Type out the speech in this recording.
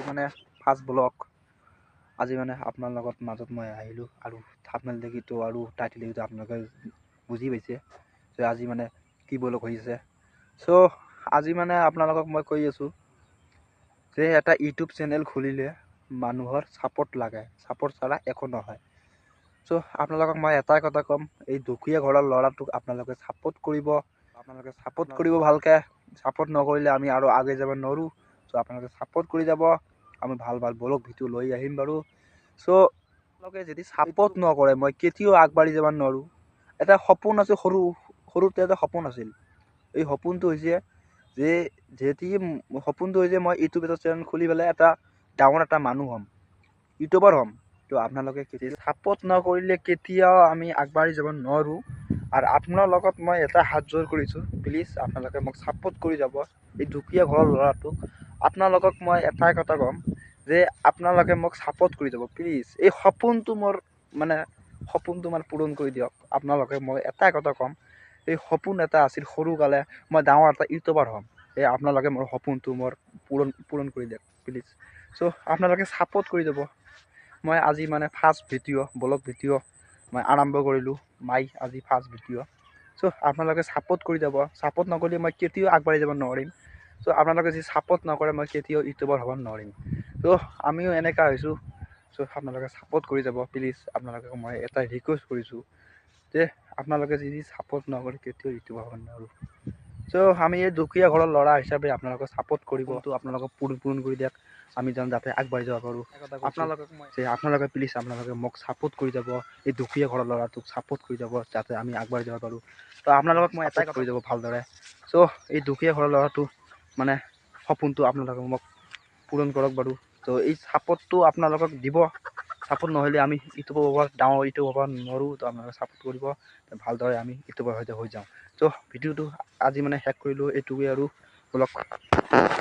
মানে first blog আজি মানে আপোনাৰ লগত মাজত মই আহিলোঁ আৰু থাম্বনেল দেখিতো আৰু টাইটেল দেখিতো আপোনালোকে বুজি পাইছে যে আজি মানে কি ব্লগ হৈছে। চ' আজি মানে আপোনালোকক মই কৈ আছোঁ যে এটা ইউটিউব চেনেল খুলিলে মানুহৰ ছাপোৰ্ট লাগে, ছাপোৰ্ট ছাড়া একো নহয়। চ' আপোনালোকক মই এটাই কথা ক'ম, এই দুখীয়া ঘৰৰ ল'ৰাটোক আপোনালোকে ছাপোৰ্ট কৰিব ভালকৈ। ছাপোৰ্ট নকৰিলে আমি আৰু আগে যাব নোৱাৰোঁ। চ' আপোনালোকে ছাপোৰ্ট কৰি যাব, আমি ভাল ব্লগ ভিডিঅ' লৈ আহিম বাৰু। চ' আপোনালোকে যদি ছাপোৰ্ট নকৰে মই কেতিয়াও আগবাঢ়ি যাব নোৱাৰোঁ। এটা সপোন আছে, সৰুতে এটা সপোন আছিল। এই সপোনটো হৈছে মই ইউটিউব এটা চেনেল খুলি পেলাই এটা ডাঙৰ এটা মানুহ হ'ম, ইউটিউবাৰ হ'ম। তো আপোনালোকে ছাপোৰ্ট নকৰিলে কেতিয়াও আমি আগবাঢ়ি যাব নোৱাৰোঁ। আৰু আপোনাৰ লগত মই এটা হাত জোৰ কৰিছোঁ, প্লিজ আপোনালোকে মোক ছাপোৰ্ট কৰি যাব। এই দুখীয়া ঘৰৰ ল'ৰাটোক আপোনালোকক মই এটাই কথা ক'ম যে আপোনালোকে মোক ছাপোৰ্ট কৰি যাব প্লিজ। এই সপোনটো মানে পূৰণ কৰি দিয়ক। আপোনালোকে মই এটাই কথা ক'ম, এই সপোন এটা আছিল সৰুকালে মই ডাঙৰ এটা ইউটিউবাৰ হ'ম। এই আপোনালোকে মোৰ সপোনটো পূৰণ কৰি দিয়ক প্লিজ। চ' আপোনালোকে ছাপোৰ্ট কৰি যাব। মই আজি মানে ফাৰ্ষ্ট ব্লগ ভিডিঅ' মই আৰম্ভ কৰিলোঁ, আজি ফাৰ্ষ্ট ভিডিঅ'। চ' আপোনালোকে ছাপোৰ্ট কৰি যাব। ছাপোৰ্ট নকৰিলে মই কেতিয়াও আগবাঢ়ি যাব নোৱাৰিম। চ' আপোনালোকে যদি ছাপোৰ্ট নকৰে মই কেতিয়াও ইউটিউবাৰ হ'ব নোৱাৰিম। ত' আমিও এনেকুৱা হৈছোঁ। চ' আপোনালোকে ছাপোৰ্ট কৰি যাব প্লিজ। আপোনালোকক মই এটা ৰিকুৱেষ্ট কৰিছোঁ যে আপোনালোকে যদি ছাপোৰ্ট নকৰে কেতিয়াও ইউটিউবাৰ হ'ব নোৱাৰোঁ। চ' আমি এই দুখীয়া ঘৰৰ ল'ৰা হিচাপে আপোনালোকক ছাপোৰ্ট কৰিব, আপোনালোকক পূৰণ কৰি দিয়ক। আমি যাতে আগবাঢ়ি যাব পাৰোঁ। আপোনালোকে প্লিজ আপোনালোকে মোক ছাপোৰ্ট কৰি যাব। এই দুখীয়া ঘৰৰ ল'ৰাটোক ছাপোৰ্ট কৰি যাব যাতে আমি আগবাঢ়ি যাব পাৰোঁ। তো আপোনালোকক মই এটাই কৰি যাব ভালদৰে। চ' এই দুখীয়া ঘৰৰ ল'ৰাটো মানে সপোনটো আপোনালোকে মোক পূৰণ কৰক বাৰু। তো এই ছাপোৰ্টটো আপোনালোকক দিব। ছাপোৰ্ট নহ'লে আমি ডাঙৰ ইউটিউবাৰ হ'ব নোৱাৰোঁ। তো আপোনালোকে ছাপোৰ্ট কৰিব, ভালদৰে আমি ইউটিউবাৰ হৈ যাওঁ। ত' ভিডিঅ'টো আজি মানে শেষ কৰিলোঁ, এইটোৱে আৰু ব্লগ।